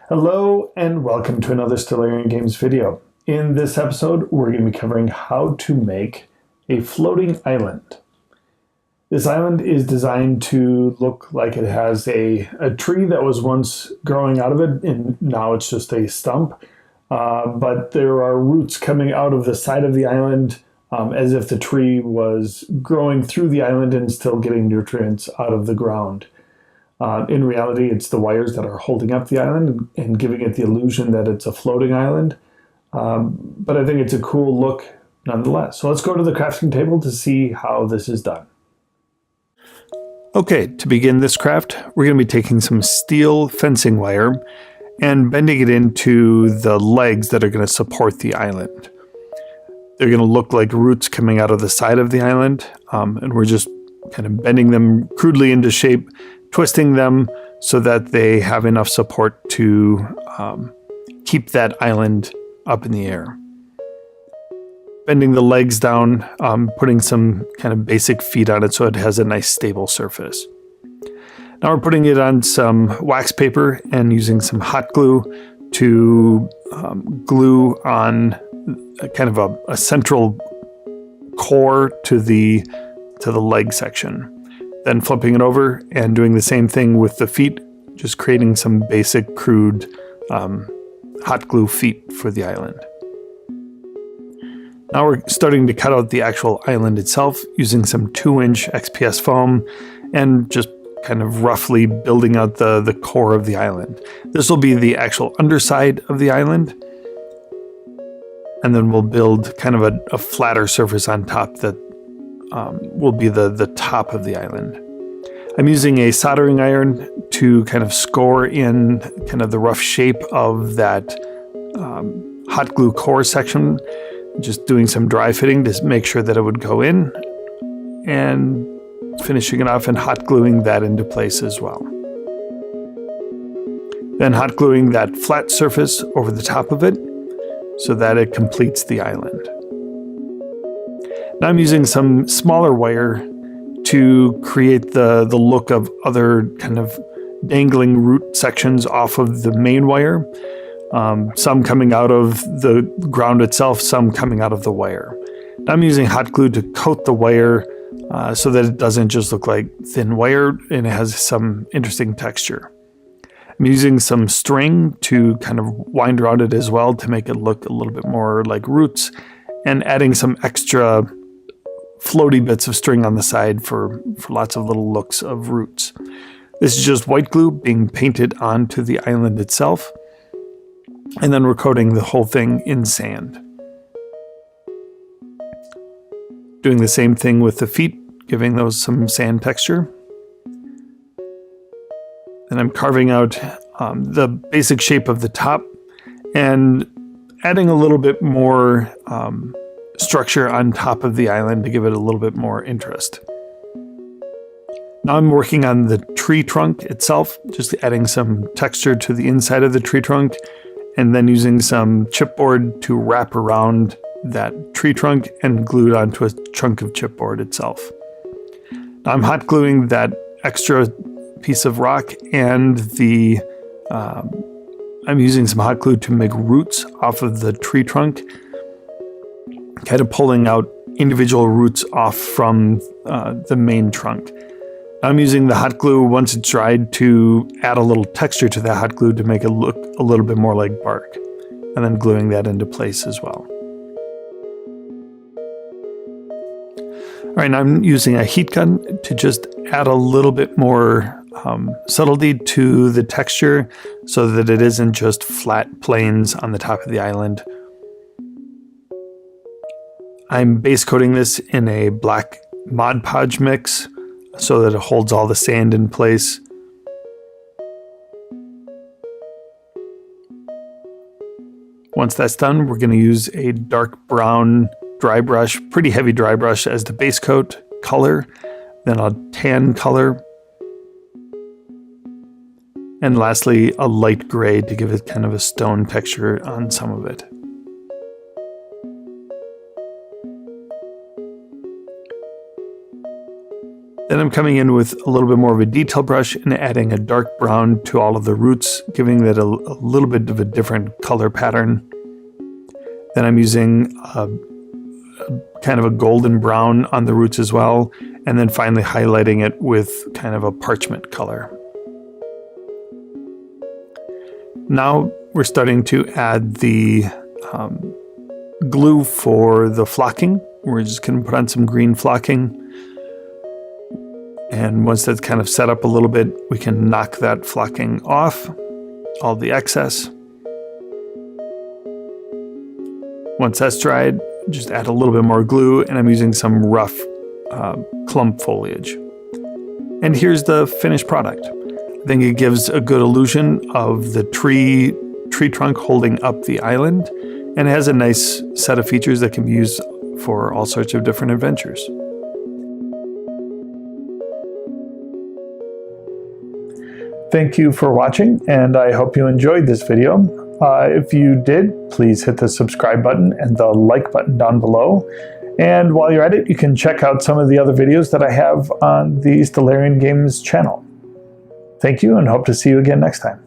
Hello and welcome to another Stellarian Games video. In this episode, we're going to be covering how to make a floating island. This island is designed to look like it has a tree that was once growing out of it, and now it's just a stump. But there are roots coming out of the side of the island as if the tree was growing through the island and still getting nutrients out of the ground. In reality, it's the wires that are holding up the island and giving it the illusion that it's a floating island. But I think it's a cool look nonetheless. So let's go to the crafting table to see how this is done. Okay, to begin this craft, we're going to be taking some steel fencing wire and bending it into the legs that are going to support the island. They're going to look like roots coming out of the side of the island, and we're just kind of bending them crudely into shape, twisting them so that they have enough support to keep that island up in the air. Bending the legs down, putting some kind of basic feet on it so it has a nice stable surface. Now we're putting it on some wax paper and using some hot glue to glue on kind of a central core to the leg section. Then flipping it over and doing the same thing with the feet, just creating some basic crude hot glue feet for the island. Now we're starting to cut out the actual island itself using some 2-inch XPS foam and just kind of roughly building out the core of the island. This will be the actual underside of the island, and then we'll build kind of a flatter surface on top that will be the top of the island. I'm using a soldering iron to kind of score in kind of the rough shape of that hot glue core section, just doing some dry fitting to make sure that it would go in, and finishing it off and hot gluing that into place as well. Then hot gluing that flat surface over the top of it so that it completes the island. Now I'm using some smaller wire to create the look of other kind of dangling root sections off of the main wire. Some coming out of the ground itself, some coming out of the wire. Now I'm using hot glue to coat the wire so that it doesn't just look like thin wire and it has some interesting texture. I'm using some string to kind of wind around it as well to make it look a little bit more like roots, and adding some extra floaty bits of string on the side for lots of little looks of roots. This is just white glue being painted onto the island itself, and then we're coating the whole thing in sand. Doing the same thing with the feet, giving those some sand texture. And I'm carving out the basic shape of the top and adding a little bit more structure on top of the island to give it a little bit more interest. Now I'm working on the tree trunk itself, just adding some texture to the inside of the tree trunk, and then using some chipboard to wrap around that tree trunk and glue it onto a chunk of chipboard itself. Now I'm hot gluing that extra piece of rock, and I'm using some hot glue to make roots off of the tree trunk, kind of pulling out individual roots off from the main trunk. I'm using the hot glue once it's dried to add a little texture to that hot glue to make it look a little bit more like bark, and then gluing that into place as well. All right, now I'm using a heat gun to just add a little bit more subtlety to the texture so that it isn't just flat plains on the top of the island. I'm base coating this in a black Mod Podge mix so that it holds all the sand in place. Once that's done, we're going to use a dark brown dry brush, pretty heavy dry brush as the base coat color, then a tan color, and lastly a light gray to give it kind of a stone texture on some of it. Then I'm coming in with a little bit more of a detail brush and adding a dark brown to all of the roots, giving that a little bit of a different color pattern. Then I'm using kind of a golden brown on the roots as well, and then finally highlighting it with kind of a parchment color. Now we're starting to add the glue for the flocking. We're just going to put on some green flocking. And once that's kind of set up a little bit, we can knock that flocking off, all the excess. Once that's dried, just add a little bit more glue, and I'm using some rough clump foliage. And here's the finished product. I think it gives a good illusion of the tree trunk holding up the island, and it has a nice set of features that can be used for all sorts of different adventures. Thank you for watching, and I hope you enjoyed this video. If you did, please hit the subscribe button and the like button down below. And while you're at it, you can check out some of the other videos that I have on the Stellarian Games channel. Thank you, and hope to see you again next time.